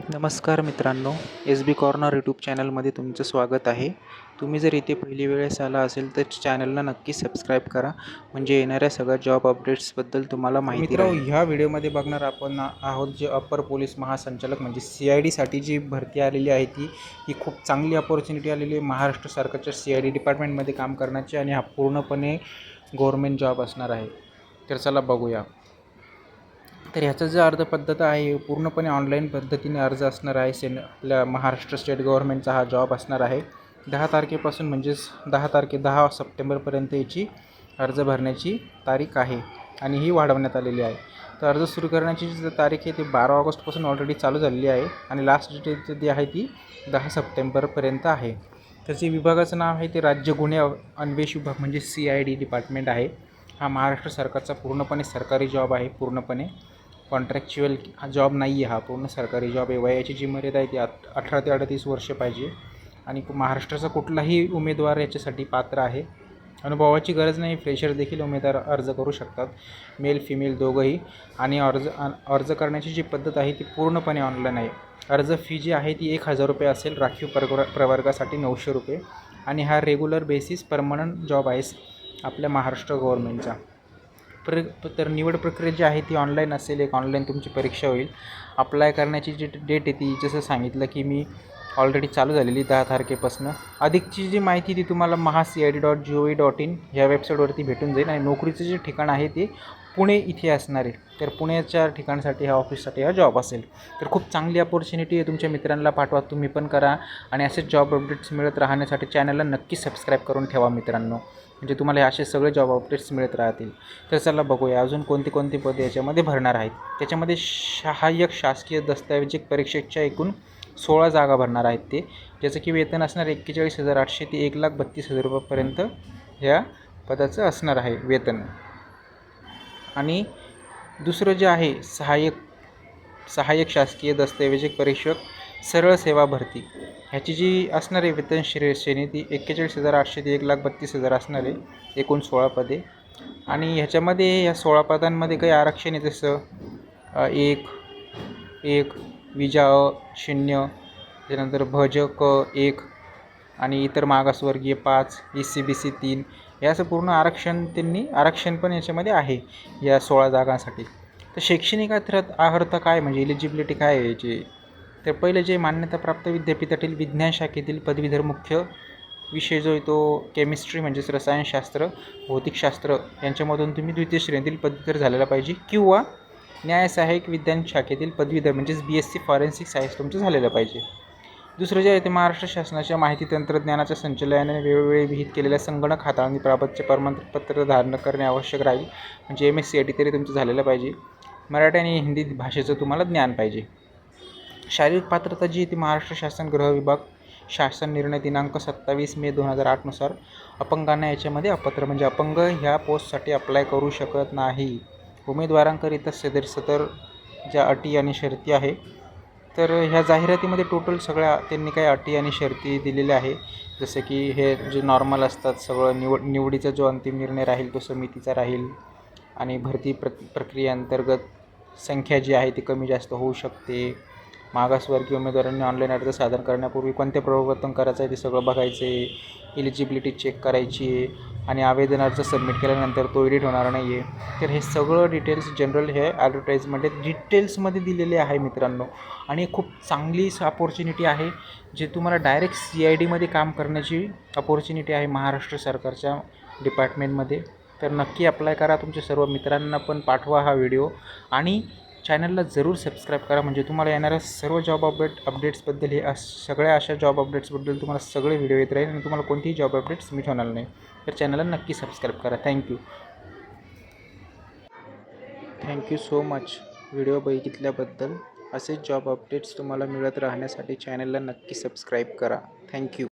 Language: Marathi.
नमस्कार मित्रांनो, एस बी कॉर्नर यूट्यूब चॅनलमध्ये तुमचं स्वागत आहे. तुम्ही जर इथे पहिली वेळेस आला असेल तर चॅनलला नक्की सबस्क्राईब करा, म्हणजे येणाऱ्या सगळ्या जॉब अपडेट्सबद्दल तुम्हाला माहिती राहील. ह्या व्हिडिओमध्ये बघणार आपण आहोत जे अप्पर पोलीस महासंचालक म्हणजे CIDसाठी जी भरती आलेली आहे ही खूप चांगली अपॉर्च्युनिटी आलेली आहे महाराष्ट्र सरकारच्या CID डिपार्टमेंटमध्ये काम करण्याची, आणि हा पूर्णपणे गव्हर्मेंट जॉब असणार आहे. तर चला बघूया. तर ह्याचं जे अर्ज पद्धत आहे पूर्णपणे ऑनलाईन पद्धतीने अर्ज असणार आहे. आपल्या महाराष्ट्र स्टेट गव्हर्नमेंटचा हा जॉब असणार आहे. 10 तारखेपासून म्हणजेच 10 सप्टेंबरपर्यंत याची अर्ज भरण्याची तारीख आहे आणि ही वाढवण्यात आलेली आहे. तर अर्ज सुरू करण्याची जी तारीख आहे ती 12 ऑगस्टपासून ऑलरेडी चालू झालेली आहे आणि लास्ट डेट जी आहे ती 10 सप्टेंबरपर्यंत आहे. त्याचे विभागाचं नाव आहे ते राज्य गुन्हे अन्वेष विभाग म्हणजे CID डिपार्टमेंट आहे. हा महाराष्ट्र सरकारचा पूर्णपणे सरकारी जॉब आहे. पूर्णपणे कॉन्ट्रॅक्च्युअल हा जॉब नाही आहे, हा पूर्ण सरकारी जॉब आहे. वयाची जी मर्यादा आहे ती 18 ते 38 वर्ष पाहिजे आणि महाराष्ट्राचा कुठलाही उमेदवार याच्यासाठी पात्र आहे. अनुभवाची गरज नाही, फ्रेशर देखील उमेदवार अर्ज करू शकतात, मेल फिमेल दोघंही. आणि अर्ज करण्याची जी पद्धत आहे ती पूर्णपणे ऑनलाईन आहे. अर्ज फी जी आहे ती 1000 रुपये असेल, राखीव प्रवर्गासाठी 900 रुपये, आणि हा रेग्युलर बेसिस परमनंट जॉब आहे आपल्या महाराष्ट्र गव्हर्नमेंटचा. तर निवड प्रक्रिया जी आहे ती ऑनलाईन असेल. एक ऑनलाईन तुमची परीक्षा होईल. अप्लाय करण्याची जी डेट आहे ती जसं सांगितलं की मी ऑलरेडी चालू झालेली 10 तारखेपासून. अधिकची जी माहिती ती तुम्हाला mahacid.gov.in ह्या वेबसाईटवरती भेटून जाईल. आणि नोकरीचं जे ठिकाण आहे ते पुणे इथे असणार आहे. तर पुण्याच्या ठिकाणासाठी ह्या ऑफिससाठी हा जॉब असेल. तर खूप चांगली अपॉर्च्युनिटी आहे. तुमच्या मित्रांना पाठवा, तुम्ही पण करा, आणि असेच जॉब अपडेट्स मिळत राहण्यासाठी चॅनलला नक्की सबस्क्राईब करून ठेवा मित्रांनो, म्हणजे तुम्हाला असे सगळे जॉब अपडेट्स मिळत राहतील. तर चला बघूया अजून कोणती पदे याच्यामध्ये भरणार आहेत. त्याच्यामध्ये सहाय्यक शासकीय दस्तऐवजिक परीक्षेच्या एकूण 16 जागा भरणार आहेत ते, ज्याचं की वेतन असणार 41,800 ते 1,32,000 रुपयापर्यंत ह्या पदाचं असणार आहे वेतन. आणि दुसरं जे आहे सहाय्यक शासकीय दस्तऐवजिक परीक्षक सरळ सेवा भरती, ह्याची जी असणार आहे वेतन श्रेणी ती 41,800 ते 1,32,000 असणार आहे. एकूण 16 पदे. आणि ह्याच्यामध्ये या 16 पदांमध्ये काही आरक्षण आहे, जसं 1 विजा 0, त्यानंतर भज क 1, आणि इतर मागासवर्गीय 5, ECBC 3, याचं पूर्ण आरक्षण पण याच्यामध्ये आहे या 16 जागांसाठी. तर शैक्षणिक अर्हता काय म्हणजे एलिजिबिलिटी काय आहे याची. तर पहिले जे मान्यताप्राप्त विद्यापीठातील विज्ञान शाखेतील पदवीधर, मुख्य विषय जो आहे तो केमिस्ट्री म्हणजेच रसायनशास्त्र, भौतिकशास्त्र यांच्यामधून तुम्ही द्वितीय श्रेणीतील पदवीधर झालेला पाहिजे, किंवा न्यायसहाय्यक विज्ञान शाखेतील पदवीधर म्हणजेच BSc फॉरेन्सिक सायन्स तुमचं झालेलं पाहिजे. दुसरं जे आहे ते महाराष्ट्र शासनाच्या माहिती तंत्रज्ञानाच्या संचालनालयाने वेळोवेळी विहित केलेल्या संगणक हाताळणीबाबतचे प्रमाणपत्र धारण करणे आवश्यक राहील, म्हणजे MSc तरी तुमचं झालेलं पाहिजे. मराठी आणि हिंदी भाषेचं तुम्हाला ज्ञान पाहिजे. शारीरिक पात्रता जी ती महाराष्ट्र शासन गृह विभाग शासन निर्णय दिनांक 27 मे 2008 नुसार अपंगांना याच्यामध्ये अपात्र म्हणजे अपंग ह्या पोस्टसाठी अप्लाय करू शकत नाही. उमेदवारांकरिता सदर ज्या अटी आणि शर्ती आहे, तर ह्या जाहिरातीमध्ये टोटल सगळ्या त्यांनी काही अटी आणि शर्ती दिलेल्या आहे. जसं की हे जे नॉर्मल असतात सगळं, निवडीचा जो अंतिम निर्णय राहील तो समितीचा राहील, आणि भरती प्रक्रियेअंतर्गत संख्या जी आहे ती कमी जास्त होऊ शकते. मागासवर्गीय उमेदवारांनी ऑनलाईन अर्ज सादर करण्यापूर्वी कोणते प्रवर्तन करायचं आहे ते सगळं बघायचं आहे. एलिजिबिलिटी चेक करायची आहे, आणि आवेदन अर्ज सबमिट केल्यानंतर तो एडिट होणार नाही आहे. तर हे सगळं डिटेल्स जनरल हे ॲडव्हर्टाईजमध्ये डिटेल्समध्ये दिलेले आहे मित्रांनो. आणि खूप चांगली अपॉर्च्युनिटी आहे, जे तुम्हाला डायरेक्ट CIDमध्ये काम करण्याची अपॉर्च्युनिटी आहे महाराष्ट्र सरकारच्या डिपार्टमेंटमध्ये. तर नक्की अप्लाय करा, तुमच्या सर्व मित्रांना पण पाठवा हा व्हिडिओ, आणि चॅनलला जरूर सबस्क्राईब करा, म्हणजे तुम्हाला येणाऱ्या सर्व जॉब अपडेट्सबद्दल हे सगळ्या अशा जॉब अपडेट्सबद्दल तुम्हाला सगळे व्हिडिओ येत राहील, आणि तुम्हाला कोणतीही जॉब अपडेट्स मिस होणार नाही. तर चॅनलला नक्की सबस्क्राईब करा. थँक्यू सो मच व्हिडिओ बघितल्याबद्दल. असेच जॉब अपडेट्स तुम्हाला मिळत राहण्यासाठी चॅनलला नक्की सबस्क्राईब करा. थँक्यू.